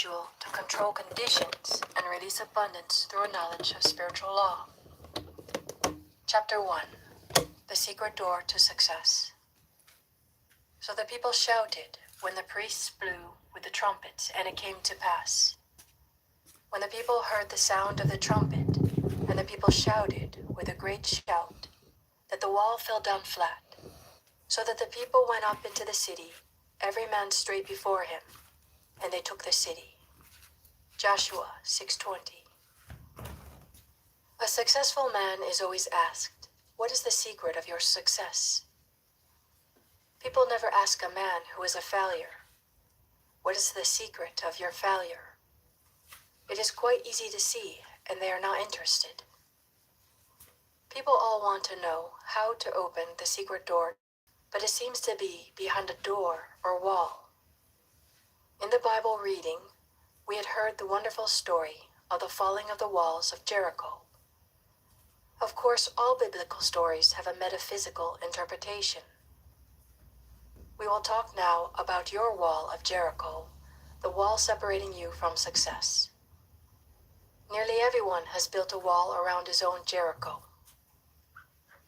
individual to control conditions and release abundance through a knowledge of spiritual law. Chapter 1. The Secret Door to Success. So the people shouted when the priests blew with the trumpets, and it came to pass, when the people heard the sound of the trumpet, and the people shouted with a great shout, that the wall fell down flat, so that the people went up into the city, every man straight before him, and they took the city. Joshua 6:20. A successful man is always asked, what is the secret of your success? People never ask a man who is a failure, what is the secret of your failure? It is quite easy to see, and they are not interested. People all want to know how to open the secret door, but it seems to be behind a door or wall. In the Bible reading, we had heard the wonderful story of the falling of the walls of Jericho. Of course, all biblical stories have a metaphysical interpretation. We will talk now about your wall of Jericho, the wall separating you from success. Nearly everyone has built a wall around his own Jericho.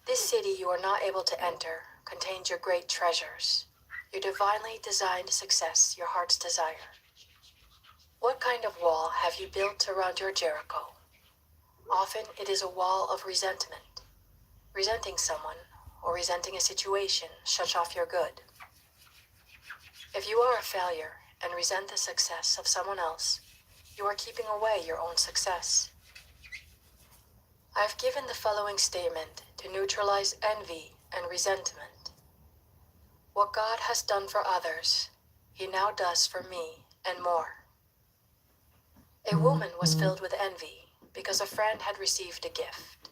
This city you are not able to enter contains your great treasures, your divinely designed success, your heart's desire. What kind of wall have you built around your Jericho? Often it is a wall of resentment. Resenting someone or resenting a situation shuts off your good. If you are a failure and resent the success of someone else, you are keeping away your own success. I have given the following statement to neutralize envy and resentment. What God has done for others, He now does for me and more. A woman was filled with envy because a friend had received a gift.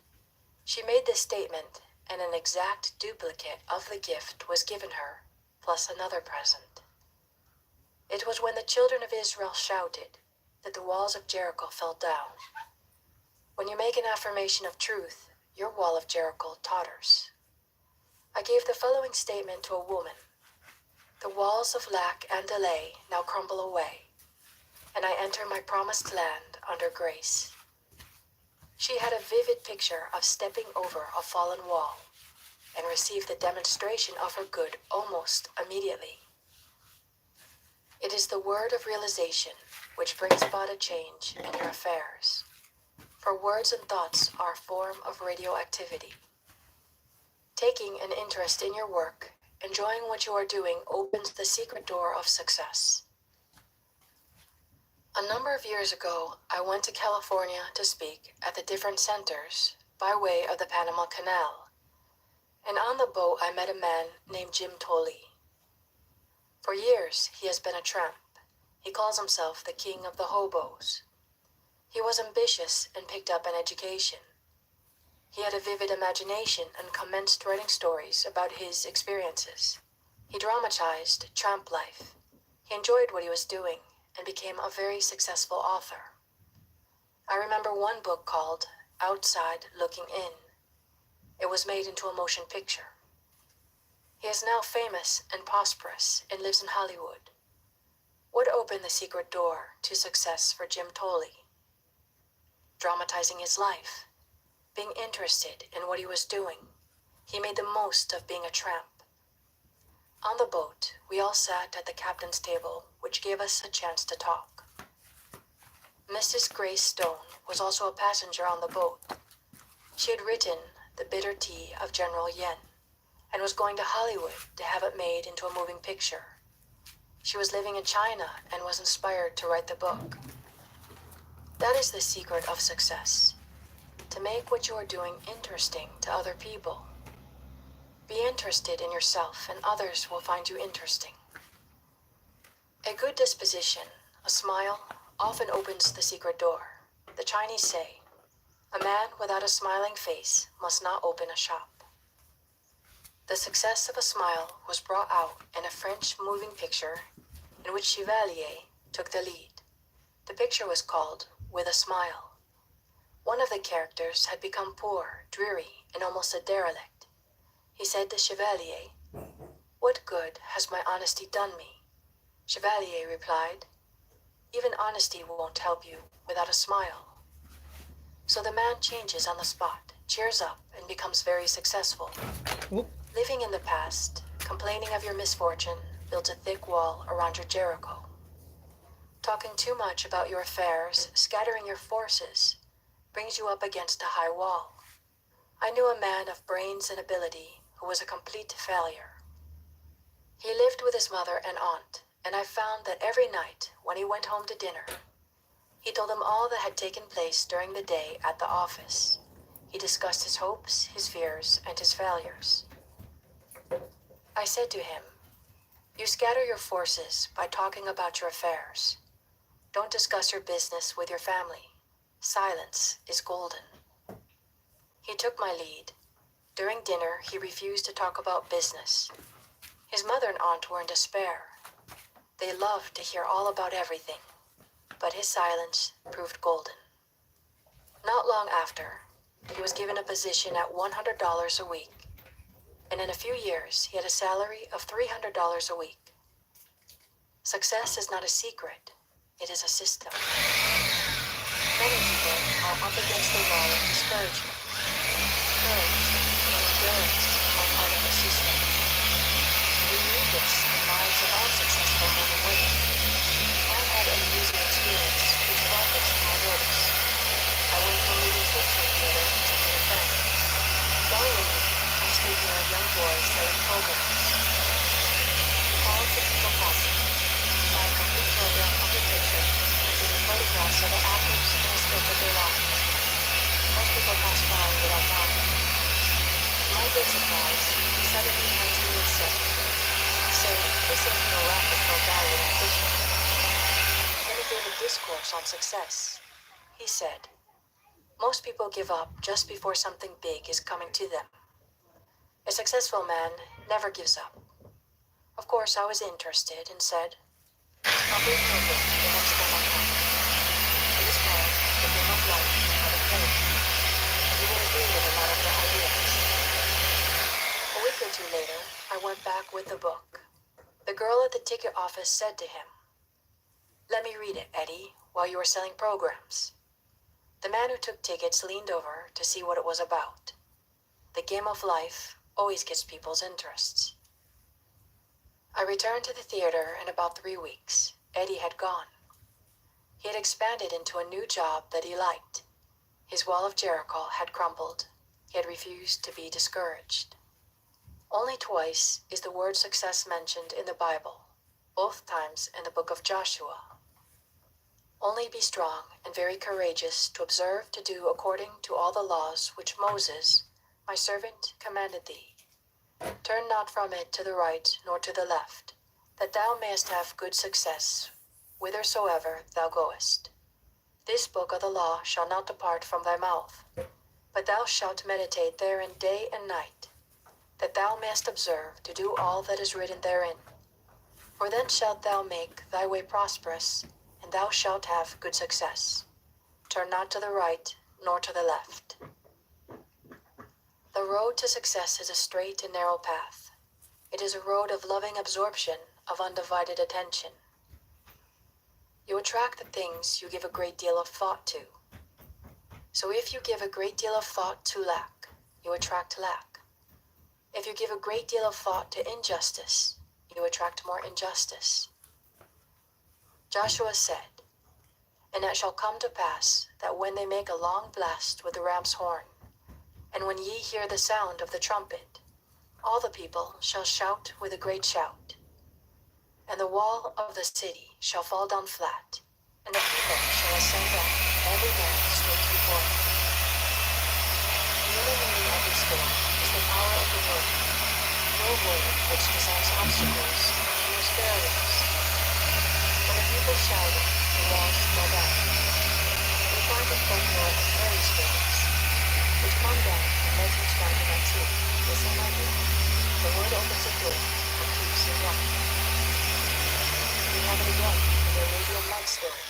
She made this statement, and an exact duplicate of the gift was given her, plus another present. It was when the children of Israel shouted that the walls of Jericho fell down. When you make an affirmation of truth, your wall of Jericho totters. I gave the following statement to a woman. The walls of lack and delay now crumble away, and I enter my promised land under grace. She had a vivid picture of stepping over a fallen wall and received the demonstration of her good almost immediately. It is the word of realization which brings about a change in your affairs. For words and thoughts are a form of radioactivity. Taking an interest in your work, enjoying what you are doing, opens the secret door of success. A number of years ago, I went to California to speak at the different centers by way of the Panama Canal, and on the boat I met a man named Jim Tolley. For years, he has been a tramp. He calls himself the king of the hobos. He was ambitious and picked up an education. He had a vivid imagination and commenced writing stories about his experiences. He dramatized tramp life. He enjoyed what he was doing and became a very successful author. I remember one book called Outside Looking In. It was made into a motion picture. He is now famous and prosperous and lives in Hollywood. What opened the secret door to success for Jim Tolley? Dramatizing his life, being interested in what he was doing. He made the most of being a tramp. On the boat, we all sat at the captain's table, which gave us a chance to talk. Mrs. Grace Stone was also a passenger on the boat. She had written The Bitter Tea of General Yen and was going to Hollywood to have it made into a moving picture. She was living in China and was inspired to write the book. That is the secret of success, to make what you are doing interesting to other people. Be interested in yourself and others will find you interesting. A good disposition, a smile, often opens the secret door. The Chinese say, a man without a smiling face must not open a shop. The success of a smile was brought out in a French moving picture in which Chevalier took the lead. The picture was called With a Smile. One of the characters had become poor, dreary, and almost a derelict. He said to Chevalier, "What good has my honesty done me?" Chevalier replied, Even honesty won't help you without a smile. So the man changes on the spot, cheers up, and becomes very successful. Oop. Living in the past, complaining of your misfortune, builds a thick wall around your Jericho. Talking too much about your affairs, scattering your forces, brings you up against a high wall. I knew a man of brains and ability who was a complete failure. He lived with his mother and aunt, and I found that every night when he went home to dinner, he told them all that had taken place during the day at the office. He discussed his hopes, his fears, and his failures. I said to him, "You scatter your forces by talking about your affairs. Don't discuss your business with your family. Silence is golden." He took my lead. During dinner, he refused to talk about business. His mother and aunt were in despair. They loved to hear all about everything, but his silence proved golden. Not long after, he was given a position at $100 a week, and in a few years, he had a salary of $300 a week. Success is not a secret, it is a system. Many people are up against the wall of discouragement. Courage and endurance are part of the system. We need this in lives of all successful men and women. I had an amusing experience which brought this to my notice. I went from reading fiction theater to meet a friend. While reading, I stood near a young boy selling programs. He followed the people passing. He saw a complete program of the picture, containing photographs of the actors and a sketch of their lives. Most people passed by without knowing. To my great surprise, he suddenly turned to me and said, "Sir, this ain't no racket for a guy with ambition." Then he gave a discourse on success. He said, "Most people give up just before something big is coming to them. A successful man never gives up." Of course, I was interested and said, "I'll bring you a book the next time I come. It is called The Game of Life by the Play. You will agree with a lot of the ideas." A week or two later, I went back with the book. The girl at the ticket office said to him, "Let me read it, Eddie, while you were selling programs." The man who took tickets leaned over to see what it was about. The game of life always gets people's interests. I returned to the theater in about 3 weeks. Eddie had gone. He had expanded into a new job that he liked. His wall of Jericho had crumbled. He had refused to be discouraged. Only twice is the word success mentioned in the Bible, both times in the book of Joshua. "Only be strong and very courageous to observe to do according to all the laws which Moses, my servant, commanded thee. Turn not from it to the right nor to the left, that thou mayest have good success whithersoever thou goest. This book of the law shall not depart from thy mouth, but thou shalt meditate therein day and night, that thou mayest observe to do all that is written therein. For then shalt thou make thy way prosperous, and thou shalt have good success. Turn not to the right nor to the left." The road to success is a straight and narrow path. It is a road of loving absorption, of undivided attention. You attract the things you give a great deal of thought to. So if you give a great deal of thought to lack, you attract lack. If you give a great deal of thought to injustice, you attract more injustice. Joshua said, "And it shall come to pass that when they make a long blast with the ram's horn, and when ye hear the sound of the trumpet, all the people shall shout with a great shout. And the wall of the city shall fall down flat, and the people shall ascend up, every man straight before him." The other meaning of this book is the power of the word. No word which designs obstacles hears barriers. When the people shouted, the walls fell down. We find in folklore and fairy stories, which come down from legends founded on truth, the same idea. The word opens a door and keeps it locked. We have it again in the Arabian Night story,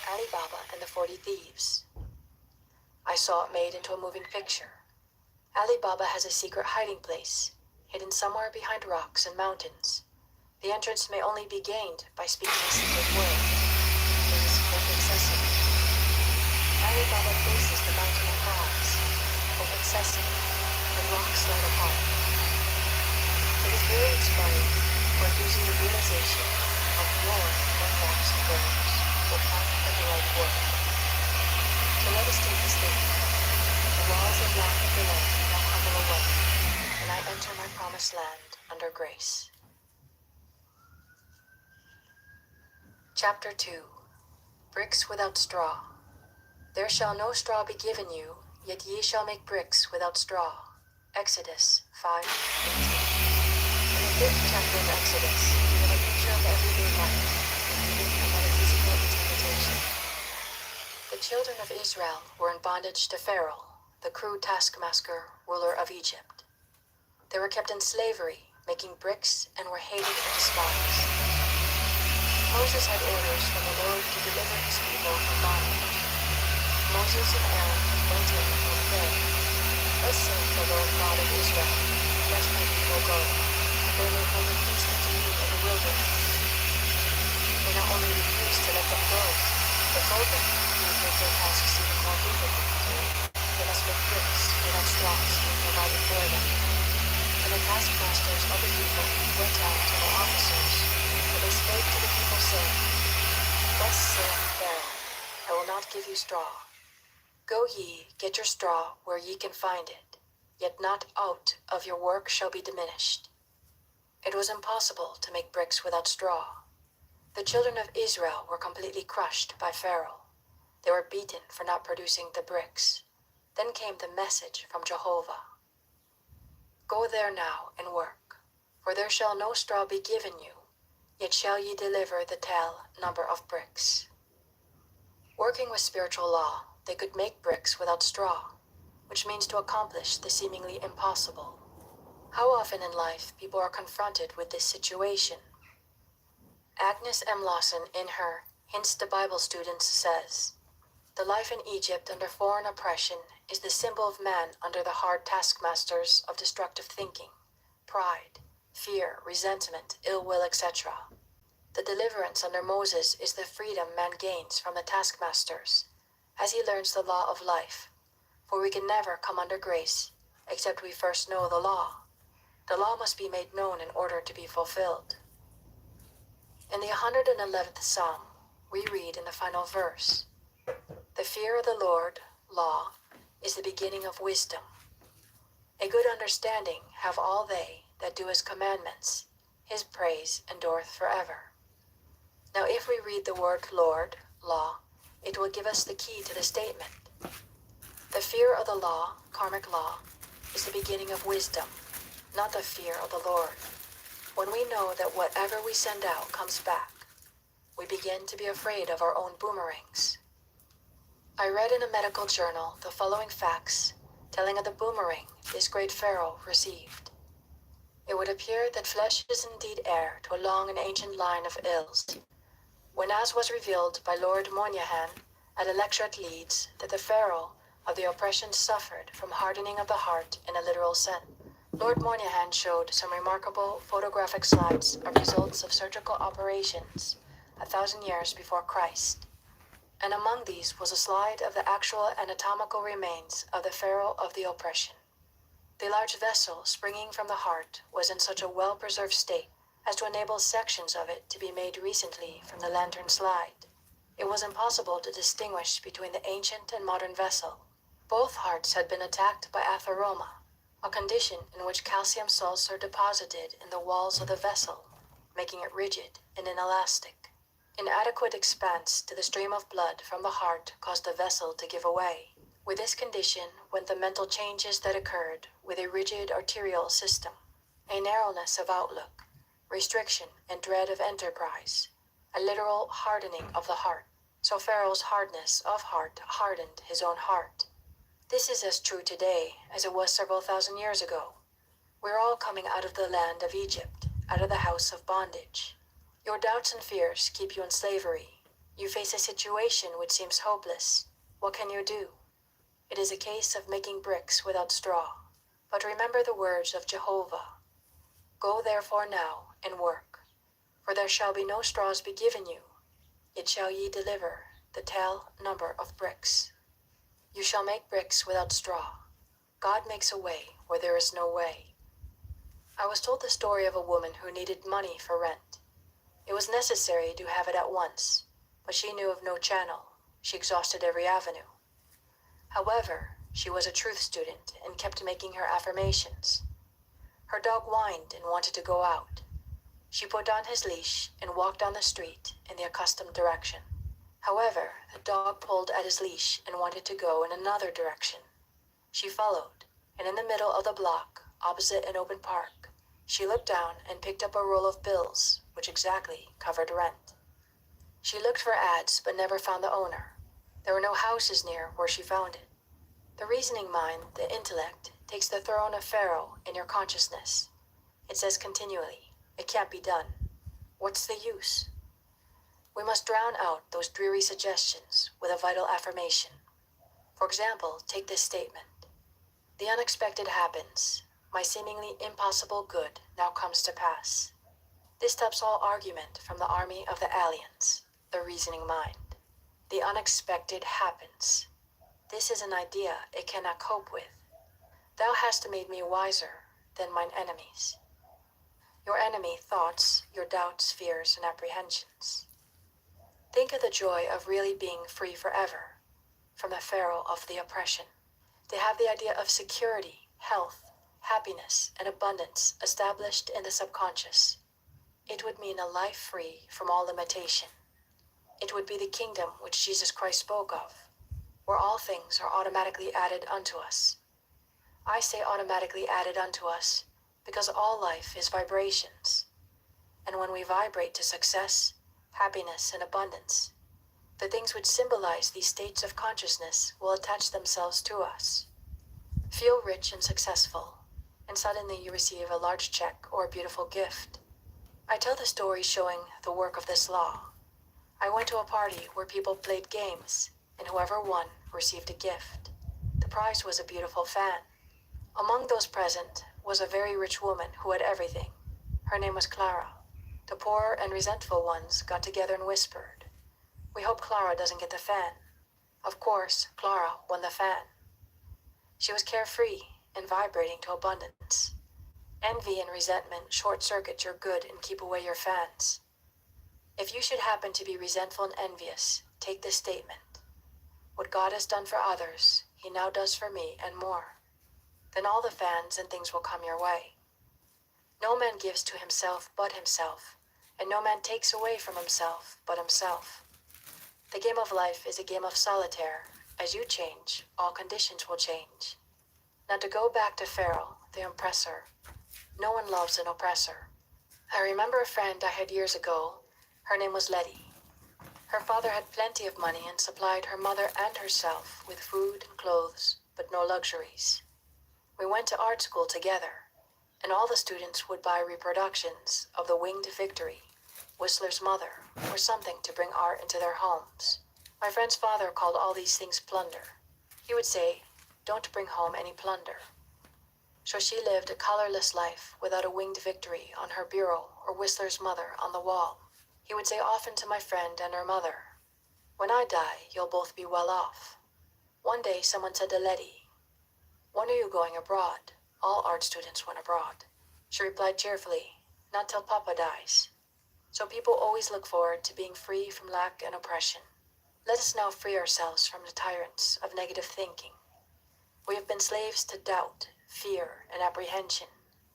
Ali Baba and the 40 Thieves. I saw it made into a moving picture. Ali Baba has a secret hiding place, hidden somewhere behind rocks and mountains. The entrance may only be gained by speaking a secret word. It is by their faces the mountain of paths, open sesame, and rocks light apart. It is very inspiring for using the realization of more than rocks and birds will come at the right word. So let us take the statement. The walls of lack and delay now crumble away, and I enter my promised land under grace. Chapter 2. Bricks without straw. There shall no straw be given you, yet ye shall make bricks without straw. Exodus 5:18. In the 5th chapter of Exodus, we have a picture of everyday life, including a metaphysical interpretation. The children of Israel were in bondage to Pharaoh, the cruel taskmaster, ruler of Egypt. They were kept in slavery, making bricks, and were hated and despised. Moses had orders from the Lord to deliver his people from bondage. Moses and Aaron went in and prayed, "Thus saith the Lord God of Israel, let my people go, that they may hold a feast unto me in the wilderness." They not only refused to let them go, but told them he would make their tasks even more difficult. They must make bricks without straws being provided for them. And the taskmasters of the people went out to their officers, and they spake to the people, saying, "Thus saith Pharaoh, I will not give you straw. Go ye, get your straw where ye can find it, yet not out of your work shall be diminished." It was impossible to make bricks without straw. The children of Israel were completely crushed by Pharaoh. They were beaten for not producing the bricks. Then came the message from Jehovah. "Go there now and work, for there shall no straw be given you, yet shall ye deliver the tell number of bricks." Working with spiritual law, they could make bricks without straw, which means to accomplish the seemingly impossible. How often in life people are confronted with this situation? Agnes M. Lawson, in her Hints to Bible Students, says, "The life in Egypt under foreign oppression is the symbol of man under the hard taskmasters of destructive thinking, pride, fear, resentment, ill will, etc. The deliverance under Moses is the freedom man gains from the taskmasters, as he learns the law of life, for we can never come under grace except we first know the law. The law must be made known in order to be fulfilled." In the 111th Psalm, we read in the final verse, "The fear of the Lord, law, is the beginning of wisdom. A good understanding have all they that do his commandments. His praise endureth forever." Now if we read the word Lord, law, it will give us the key to the statement. The fear of the law, karmic law, is the beginning of wisdom, not the fear of the Lord. When we know that whatever we send out comes back, we begin to be afraid of our own boomerangs. I read in a medical journal the following facts telling of the boomerang this great pharaoh received. It would appear that flesh is indeed heir to a long and ancient line of ills. When as was revealed by Lord Moynihan at a lecture at Leeds that the pharaoh of the oppression suffered from hardening of the heart in a literal sense, Lord Moynihan showed some remarkable photographic slides of results of surgical operations 1,000 years before Christ. And among these was a slide of the actual anatomical remains of the pharaoh of the oppression. The large vessel springing from the heart was in such a well-preserved state as to enable sections of it to be made recently from the lantern slide. It was impossible to distinguish between the ancient and modern vessel. Both hearts had been attacked by atheroma, a condition in which calcium salts are deposited in the walls of the vessel, making it rigid and inelastic. Inadequate expanse to the stream of blood from the heart caused the vessel to give away. With this condition went the mental changes that occurred with a rigid arterial system, a narrowness of outlook, restriction and dread of enterprise, a literal hardening of the heart. So Pharaoh's hardness of heart hardened his own heart. This is as true today as it was several thousand years ago. We're all coming out of the land of Egypt, out of the house of bondage. Your doubts and fears keep you in slavery. You face a situation which seems hopeless. What can you do? It is a case of making bricks without straw. But remember the words of Jehovah. "Go therefore now and work, for there shall be no straws be given you, yet shall ye deliver the tell number of bricks." You shall make bricks without straw. God makes a way where there is no way. I was told the story of a woman who needed money for rent. It was necessary to have it at once, but she knew of no channel. She exhausted every avenue. However, she was a truth student and kept making her affirmations. Her dog whined and wanted to go out. She put on his leash and walked down the street in the accustomed direction. However, the dog pulled at his leash and wanted to go in another direction. She followed, and in the middle of the block, opposite an open park, she looked down and picked up a roll of bills, which exactly covered rent. She looked for ads but never found the owner. There were no houses near where she found it. The reasoning mind, the intellect, takes the throne of Pharaoh in your consciousness. It says continually, it can't be done. What's the use? We must drown out those dreary suggestions with a vital affirmation. For example, take this statement. The unexpected happens. My seemingly impossible good now comes to pass. This stops all argument from the army of the aliens, the reasoning mind. The unexpected happens. This is an idea it cannot cope with. Thou hast made me wiser than mine enemies. Your enemy thoughts, your doubts, fears, and apprehensions. Think of the joy of really being free forever from the pharaoh of the oppression. They have the idea of security, health, happiness, and abundance established in the subconscious. It would mean a life free from all limitation. It would be the kingdom which Jesus Christ spoke of, where all things are automatically added unto us. I say automatically added unto us because all life is vibrations. And when we vibrate to success, happiness, and abundance, the things which symbolize these states of consciousness will attach themselves to us. Feel rich and successful, and suddenly you receive a large check or a beautiful gift. I tell the story showing the work of this law. I went to a party where people played games, and whoever won received a gift. The prize was a beautiful fan. Among those present was a very rich woman who had everything. Her name was Clara. The poor and resentful ones got together and whispered, "We hope Clara doesn't get the fan." Of course, Clara won the fan. She was carefree and vibrating to abundance. Envy and resentment short-circuit your good and keep away your fans. If you should happen to be resentful and envious, take this statement. What God has done for others, He now does for me and more. Then all the fans and things will come your way. No man gives to himself but himself, and no man takes away from himself but himself. The game of life is a game of solitaire. As you change, all conditions will change. Now to go back to Pharaoh, the oppressor. No one loves an oppressor. I remember a friend I had years ago. Her name was Letty. Her father had plenty of money and supplied her mother and herself with food and clothes, but no luxuries. We went to art school together, and all the students would buy reproductions of The Winged Victory, Whistler's Mother, or something to bring art into their homes. My friend's father called all these things plunder. He would say, "Don't bring home any plunder." So she lived a colorless life without a winged victory on her bureau or Whistler's Mother on the wall. He would say often to my friend and her mother, "When I die, you'll both be well off." One day someone said to Letty, "When are you going abroad?" All art students went abroad. She replied cheerfully, "Not till Papa dies." So people always look forward to being free from lack and oppression. Let us now free ourselves from the tyrants of negative thinking. We have been slaves to doubt, fear, and apprehension,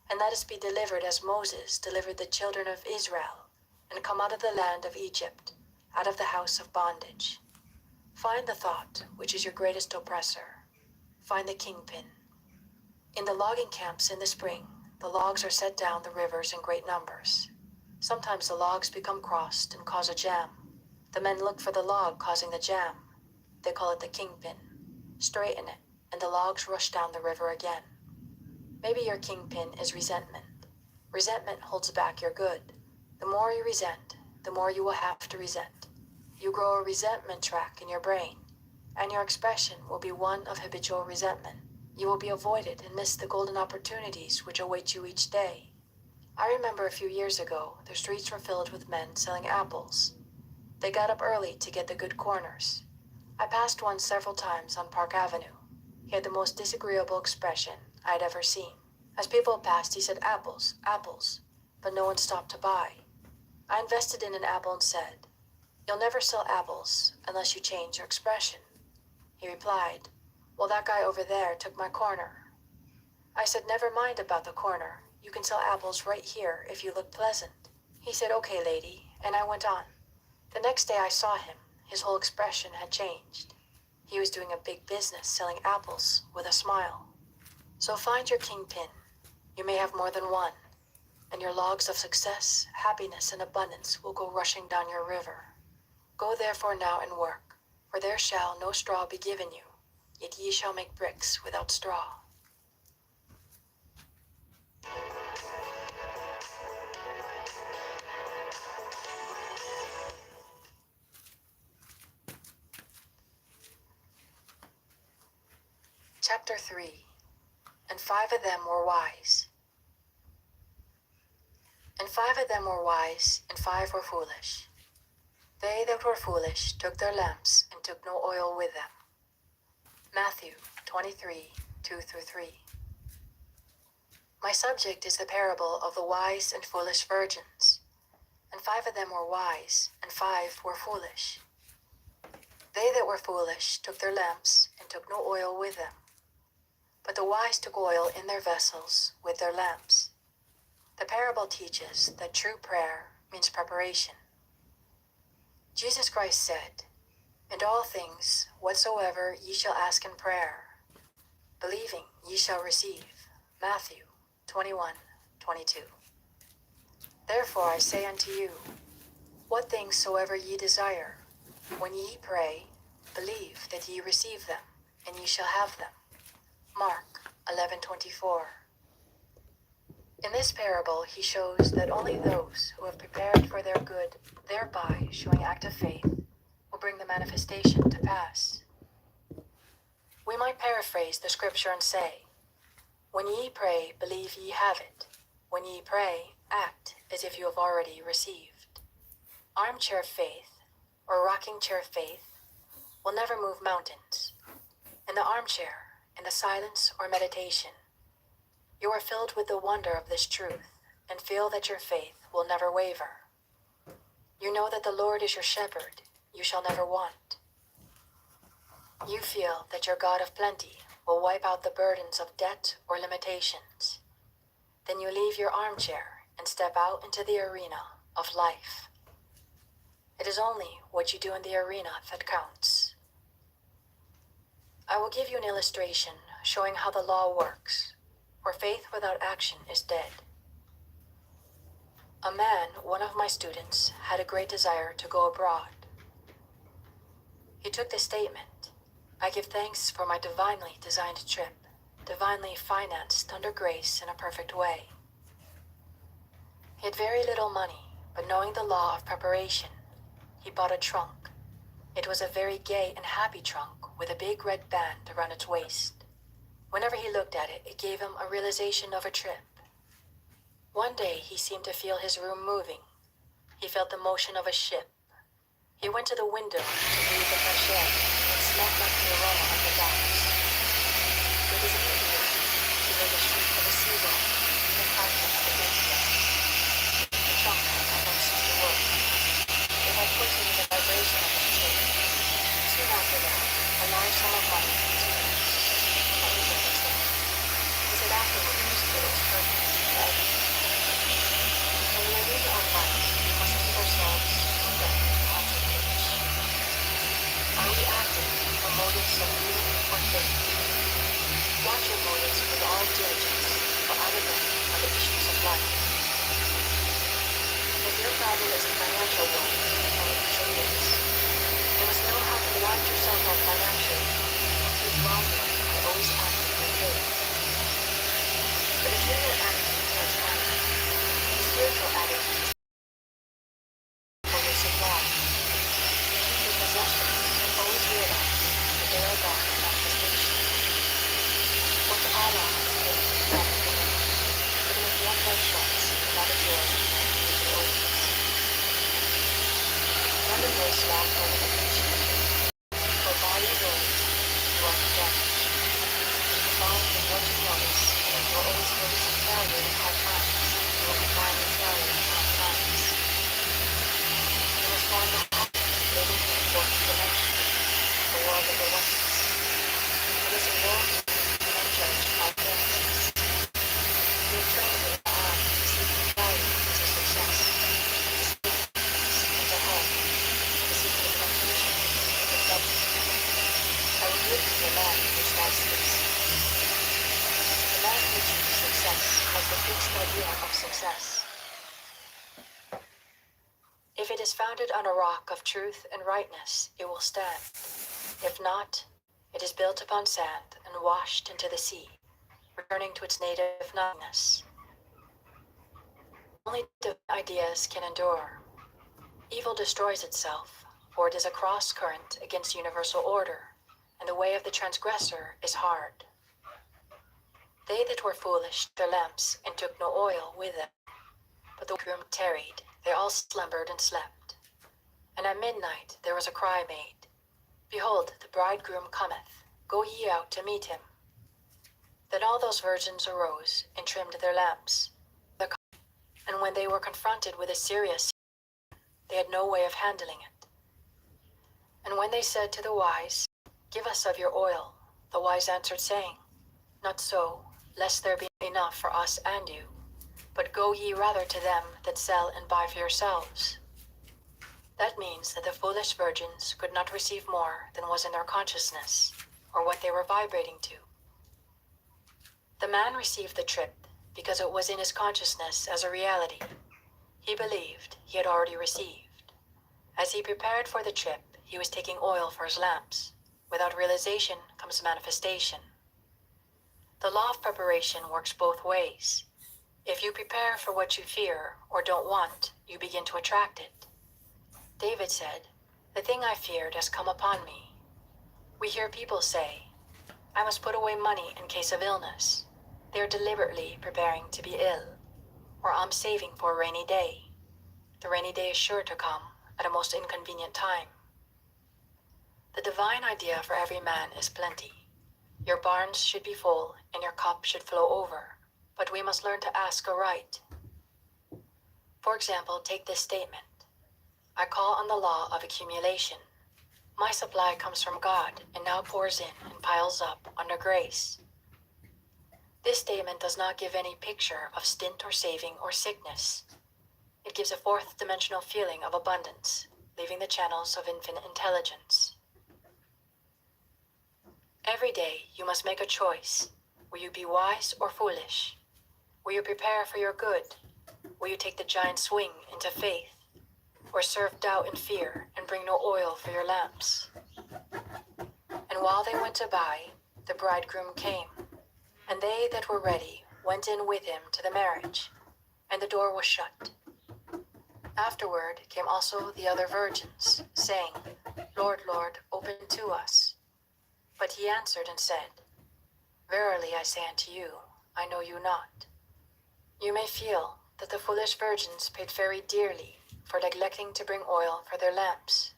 and let us be delivered as Moses delivered the children of Israel, and come out of the land of Egypt, out of the house of bondage. Find the thought which is your greatest oppressor. Find the kingpin. In the logging camps in the spring, the logs are set down the rivers in great numbers. Sometimes the logs become crossed and cause a jam. The men look for the log causing the jam. They call it the kingpin. Straighten it, and the logs rush down the river again. Maybe your kingpin is resentment. Resentment holds back your good. The more you resent, the more you will have to resent. You grow a resentment track in your brain, and your expression will be one of habitual resentment. You will be avoided and miss the golden opportunities which await you each day. I remember a few years ago, the streets were filled with men selling apples. They got up early to get the good corners. I passed one several times on Park Avenue. He had the most disagreeable expression I had ever seen. As people passed, he said, "Apples, apples," but no one stopped to buy. I invested in an apple and said, "You'll never sell apples unless you change your expression." He replied, "Well, that guy over there took my corner." I said, "Never mind about the corner. You can sell apples right here if you look pleasant." He said, "Okay, lady," and I went on. The next day I saw him. His whole expression had changed. He was doing a big business selling apples with a smile. So find your kingpin. You may have more than one, and your logs of success, happiness, and abundance will go rushing down your river. Go therefore now and work, for there shall no straw be given you, yet ye shall make bricks without straw. Chapter 3. And 5 of them were wise. And 5 of them were wise, and 5 were foolish. They that were foolish took their lamps, and took no oil with them. Matthew 23, 2-3. My subject is the parable of the wise and foolish virgins. And 5 of them were wise, and 5 were foolish. They that were foolish took their lamps, and took no oil with them. But the wise took oil in their vessels with their lamps. The parable teaches that true prayer means preparation. Jesus Christ said, "In all things whatsoever ye shall ask in prayer, believing ye shall receive." Matthew 21:22. Therefore I say unto you, what things soever ye desire, when ye pray, believe that ye receive them, and ye shall have them. Mark 11:24. In this parable, he shows that only those who have prepared for their good, thereby showing active faith, will bring the manifestation to pass. We might paraphrase the scripture and say, "When ye pray, believe ye have it. When ye pray, act as if you have already received." Armchair faith, or rocking chair faith, will never move mountains. In the armchair, in the silence or meditation, you are filled with the wonder of this truth and feel that your faith will never waver. You know that the Lord is your shepherd, you shall never want. You feel that your God of plenty will wipe out the burdens of debt or limitations. Then you leave your armchair and step out into the arena of life. It is only what you do in the arena that counts. I will give you an illustration showing how the law works, for faith without action is dead. A man, one of my students, had a great desire to go abroad. He took the statement, "I give thanks for my divinely designed trip, divinely financed under grace in a perfect way." He had very little money, but knowing the law of preparation, he bought a trunk. It was a very gay and happy trunk with a big red band around its waist. Whenever he looked at it, it gave him a realization of a trip. One day he seemed to feel his room moving. He felt the motion of a ship. He went to the window to breathe the fresh air and smelled like the aroma of the docks. With his ear, he heard the shriek of a seagull and the crashing of a big ship. The trunk had not ceased to work. It had put him in the vibration of his trip. Soon after that, a large sum of money continued. He said afterwards that it was perfect. In the arena of life, we must keep ourselves with the concentrates. Are we acting from motives of fear or faith? Watch your motives with all diligence, for out of them are the issues of life. If your problem is a financial one, and it usually is, you must know how to blind yourself out financially and keep wrongdoing by always acting in faith. But if you're not acting towards money, the spiritual attitude for your supply. Keep your possessions and always realize that they are God's manifestation. What Allah has given is not given. Even if one leg shuts, another door is open. Remember this last part of the preaching. For by failure in hard times, you will be finally failure in hard times. You must find the heart, living in the fourth dimension, the world of the oneness. It is a world where men judge by appearances. You have trained your eye to see failure as a success, to see into hell, to see the conclusion into trouble. I will give you the man who stands this. The man who achieves success has the fixed idea of success. If it is founded on a rock of truth and rightness, it will stand. If not, it is built upon sand and washed into the sea, returning to its native nothingness. Only divine ideas can endure. Evil destroys itself, for it is a cross current against universal order, and the way of the transgressor is hard. They that were foolish their lamps, and took no oil with them. But the groom tarried, they all slumbered and slept. And at midnight there was a cry made, Behold, the bridegroom cometh, go ye out to meet him. Then all those virgins arose, and trimmed their lamps. And when they were confronted with a serious, they had no way of handling it. And when they said to the wise, Give us of your oil, the wise answered, saying, Not so, lest there be enough for us and you. But go ye rather to them that sell and buy for yourselves. That means that the foolish virgins could not receive more than was in their consciousness, or what they were vibrating to. The man received the trip because it was in his consciousness as a reality. He believed he had already received. As he prepared for the trip, he was taking oil for his lamps. Without realization comes manifestation. The law of preparation works both ways. If you prepare for what you fear or don't want, you begin to attract it. David said, The thing I feared has come upon me. We hear people say, I must put away money in case of illness. They are deliberately preparing to be ill. Or I'm saving for a rainy day. The rainy day is sure to come at a most inconvenient time. The divine idea for every man is plenty. Your barns should be full and your cup should flow over, but we must learn to ask aright. For example, take this statement. I call on the law of accumulation. My supply comes from God and now pours in and piles up under grace. This statement does not give any picture of stint or saving or sickness. It gives a fourth dimensional feeling of abundance, leaving the channels of infinite intelligence. Every day you must make a choice. Will you be wise or foolish? Will you prepare for your good? Will you take the giant swing into faith? Or serve doubt and fear and bring no oil for your lamps? And while they went to buy, the bridegroom came. And they that were ready went in with him to the marriage, and the door was shut. Afterward came also the other virgins, saying, Lord, Lord, open to us. But he answered and said, Verily I say unto you, I know you not. You may feel that the foolish virgins paid very dearly for neglecting to bring oil for their lamps.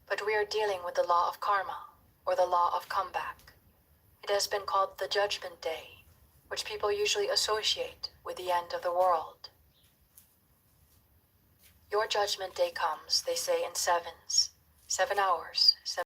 But we are dealing with the law of karma, or the law of comeback. It has been called the Judgment Day, which people usually associate with the end of the world. Your judgment day comes, they say, in sevens, 7 hours,